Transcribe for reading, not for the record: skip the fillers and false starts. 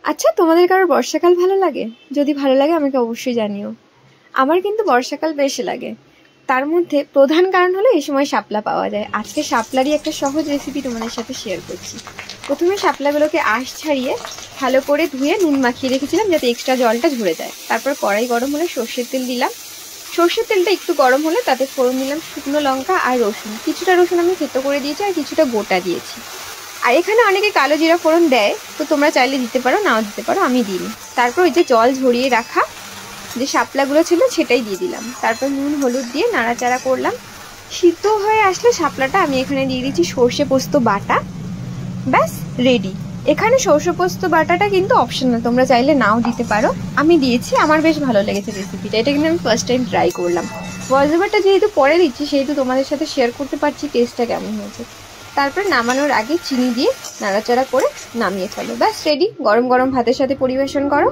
আচ্ছা, তোমাদের কারোর বর্ষাকাল ভালো লাগে? যদি ভালো লাগে আমাকে অবশ্যই জানিও। আমার কিন্তু বর্ষাকাল বেশ লাগে। তার মধ্যে প্রধান কারণ হলো এই সময় শাপলা পাওয়া যায়। আজকে শাপলারই একটা সহজ রেসিপি তোমাদের সাথে শেয়ার করছি। প্রথমে শাপলাগুলোকে আঁশ ছাড়িয়ে ভালো করে ধুয়ে নুন মাখিয়ে রেখেছিলাম যাতে এক্সট্রা জলটা ঝরে যায়। তারপর কড়াই গরম হলে সর্ষের তেল দিলাম। সর্ষের তেলটা একটু গরম হলে তাতে ফোড়ন দিলাম শুকনো লঙ্কা আর রসুন। কিছুটা রসুন আমি থেতো করে দিয়েছি আর কিছুটা গোটা দিয়েছি। আর এখানে অনেকে কালো জিরা ফোড়ন দেয়, তো তোমরা চাইলে দিতে পারো, নাও দিতে পারো, আমি দিই। তারপর ওই যে জল ঝরিয়ে রাখা যে শাপলাগুলো ছিল সেটাই দিয়ে দিলাম। তারপর নুন হলুদ দিয়ে নাড়াচাড়া করলাম। সিদ্ধ হয়ে আসলে শাপলাটা আমি এখানে দিয়ে দিচ্ছি সর্ষে পোস্ত বাটা। ব্যাস রেডি। এখানে সর্ষে পোস্ত বাটাটা কিন্তু অপশনাল, তোমরা চাইলে নাও দিতে পারো, আমি দিয়েছি। আমার বেশ ভালো লেগেছে রেসিপিটা, এটা কিন্তু আমি ফার্স্ট টাইম ট্রাই করলাম। ভয়েস ওভারটা যেহেতু পরে দিচ্ছি সেহেতু তোমাদের সাথে শেয়ার করতে পারছি টেস্টটা কেমন হয়েছে। তারপর নামানোর আগে চিনি দিয়ে নাড়াচাড়া করে নামিয়ে ফেলো। ব্যাস রেডি। গরম গরম ভাতের সাথে পরিবেশন করো।